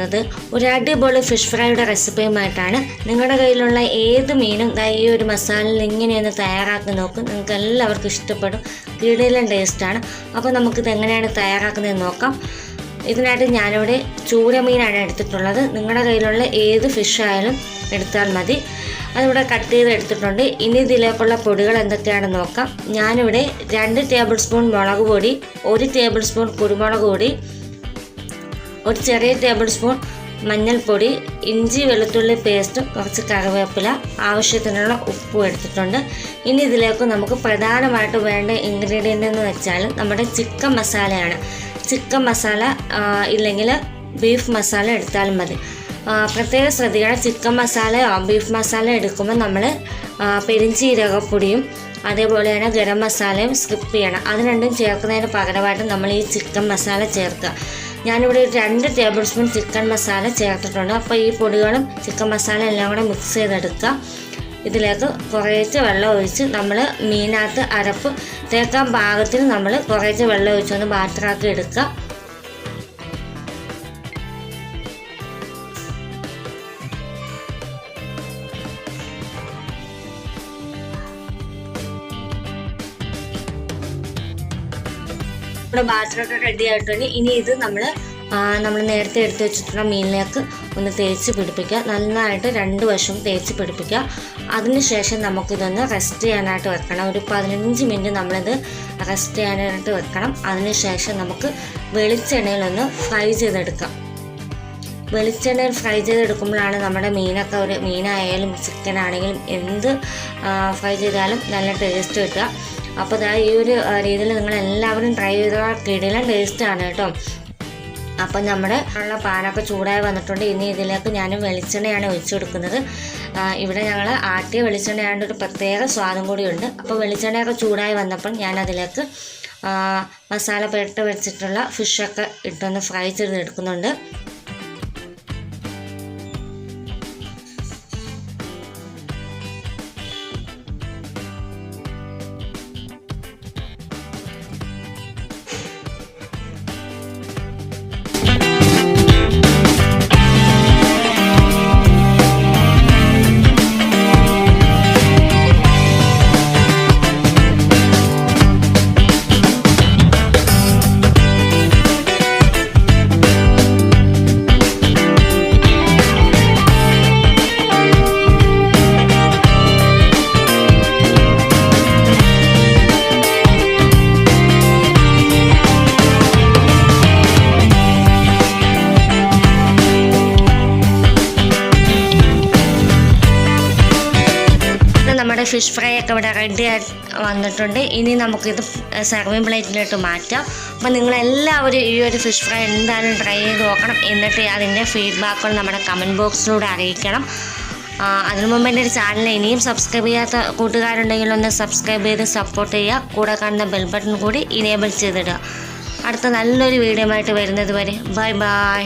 വന്നിട്ടുള്ളത് ഒരു അടിപൊളി ഫിഷ് ഫ്രൈയുടെ റെസിപ്പിയുമായിട്ടാണ്. നിങ്ങളുടെ കയ്യിലുള്ള ഏത് മീനും ഈ ഒരു മസാലയിൽ ഇങ്ങനെയൊന്ന് തയ്യാറാക്കി നോക്കും, നിങ്ങൾക്ക് എല്ലാവർക്കും ഇഷ്ടപ്പെടും. കിടിലൻ ടേസ്റ്റാണ്. അപ്പോൾ നമുക്കിത് എങ്ങനെയാണ് തയ്യാറാക്കുന്നതെന്ന് നോക്കാം. ഇതിനായിട്ട് ഞാനിവിടെ ചൂരമീനാണ് എടുത്തിട്ടുള്ളത്. നിങ്ങളുടെ കയ്യിലുള്ള ഏത് ഫിഷ് ആയാലും എടുത്താൽ മതി. അതിവിടെ കട്ട് ചെയ്ത് എടുത്തിട്ടുണ്ട്. ഇനി ഇതിലേക്കുള്ള പൊടികൾ എന്തൊക്കെയാണെന്ന് നോക്കാം. ഞാനിവിടെ 2 ടേബിൾ സ്പൂൺ മുളക് പൊടി, 1 ടേബിൾ സ്പൂൺ കുരുമുളക് പൊടി, 1 ചെറിയ ടേബിൾ സ്പൂൺ മഞ്ഞൾപ്പൊടി, ഇഞ്ചി വെളുത്തുള്ളി പേസ്റ്റും, കുറച്ച് കറിവേപ്പില, ആവശ്യത്തിനുള്ള ഉപ്പും എടുത്തിട്ടുണ്ട്. ഇനി ഇതിലേക്ക് നമുക്ക് പ്രധാനമായിട്ട് വേണ്ട ഇൻഗ്രീഡിയൻ്റ് എന്ന് വെച്ചാൽ നമ്മുടെ ചിക്കൻ മസാലയാണ്. ചിക്കൻ മസാല ഇല്ലെങ്കിൽ ബീഫ് മസാല എടുത്താലും മതി. പ്രത്യേകം ശ്രദ്ധിക്കണം, ചിക്കൻ മസാലയോ ബീഫ് മസാല എടുക്കുമ്പോൾ നമ്മൾ പെരിഞ്ചീരകപ്പൊടിയും അതേപോലെ തന്നെ ഗരം മസാലയും സ്കിപ്പ് ചെയ്യണം. അത് രണ്ടും ചേർക്കുന്നതിന് പകരമായിട്ട് നമ്മൾ ഈ ചിക്കൻ മസാല ചേർക്കുക. ഞാനിവിടെ 2 ടേബിൾ സ്പൂൺ ചിക്കൻ മസാല ചേർത്തിട്ടുണ്ട്. അപ്പോൾ ഈ പൊടികളും ചിക്കൻ മസാല എല്ലാം കൂടെ മിക്സ് ചെയ്തെടുക്കുക. ഇതിലേക്ക് കുറേശ്ശെ വെള്ളം ഒഴിച്ച് നമ്മൾ മീനകത്ത് അരപ്പ് തേക്കാൻ പാകത്തിന് നമ്മൾ കുറേശ്ശെ വെള്ളം ഒഴിച്ചൊന്ന് ബാറ്ററാക്കി എടുക്കുക. നമ്മുടെ ബാറ്ററൊക്കെ റെഡി ആയിട്ടുണ്ട്. ഇനി ഇത് നമ്മൾ നേരത്തെ എടുത്ത് വെച്ചിട്ടുള്ള മീനിലേക്ക് ഒന്ന് തേച്ച് പിടിപ്പിക്കുക. നന്നായിട്ട് 2 വശവും തേച്ച് പിടിപ്പിക്കുക. അതിനുശേഷം നമുക്കിതൊന്ന് റെസ്റ്റ് ചെയ്യാനായിട്ട് വെക്കണം. ഒരു 15 മിനിറ്റ് നമ്മളിത് റെസ്റ്റ് ചെയ്യാനായിട്ട് വെക്കണം. അതിനുശേഷം നമുക്ക് വെളിച്ചെണ്ണയിലൊന്ന് ഫ്രൈ ചെയ്തെടുക്കാം. വെളിച്ചെണ്ണയിൽ ഫ്രൈ ചെയ്തെടുക്കുമ്പോഴാണ് നമ്മുടെ മീനായാലും ചിക്കൻ ആണെങ്കിലും എന്ത് ഫ്രൈ ചെയ്താലും നല്ല ടേസ്റ്റ് കിട്ടുക. അപ്പോൾ ഈ ഒരു രീതിയിൽ നിങ്ങളെല്ലാവരും ട്രൈ ചെയ്താൽ കിടിലൻ ടേസ്റ്റാണ് കേട്ടോ. അപ്പം നമ്മുടെ പാനൊക്കെ ചൂടായി വന്നിട്ടുണ്ട്. ഇനി ഇതിലേക്ക് ഞാൻ വെളിച്ചെണ്ണയാണ് ഒഴിച്ചു കൊടുക്കുന്നത്. ഇവിടെ ഞങ്ങൾ ആട്ടിയ വെളിച്ചെണ്ണയാണ്ട് ഒരു പ്രത്യേക സ്വാദം കൂടിയുണ്ട്. അപ്പോൾ വെളിച്ചെണ്ണയൊക്കെ ചൂടായി വന്നപ്പോൾ ഞാൻ അതിലേക്ക് മസാല പുരട്ടി വെച്ചിട്ടുള്ള ഫിഷൊക്കെ ഇട്ടൊന്ന് ഫ്രൈ ചെയ്തെടുക്കുന്നുണ്ട്. നമ്മുടെ ഫിഷ് ഫ്രൈ ഒക്കെ ഇവിടെ റെഡി ആയി വന്നിട്ടുണ്ട്. ഇനി നമുക്കിത് സർവിങ് പ്ലേറ്റിലോട്ട് മാറ്റാം. അപ്പോൾ നിങ്ങളെല്ലാവരും ഈ ഒരു ഫിഷ് ഫ്രൈ എന്തായാലും ട്രൈ ചെയ്ത് നോക്കണം. എന്നിട്ട് അതിൻ്റെ ഫീഡ്ബാക്കുകൾ നമ്മുടെ കമൻറ്റ് ബോക്സിലൂടെ അറിയിക്കണം. അതിനു മുമ്പ് എൻ്റെ ഒരു ചാനൽ ഇനിയും സബ്സ്ക്രൈബ് ചെയ്യാത്ത കൂട്ടുകാരുണ്ടെങ്കിൽ ഒന്ന് സബ്സ്ക്രൈബ് ചെയ്ത് സപ്പോർട്ട് ചെയ്യുക. കൂടെ കാണുന്ന ബെൽ ബട്ടൺ കൂടി ഇനേബിൾ ചെയ്തിടുക. അടുത്ത നല്ലൊരു വീഡിയോ ആയിട്ട് വരുന്നത് വരെ ബൈ ബൈ.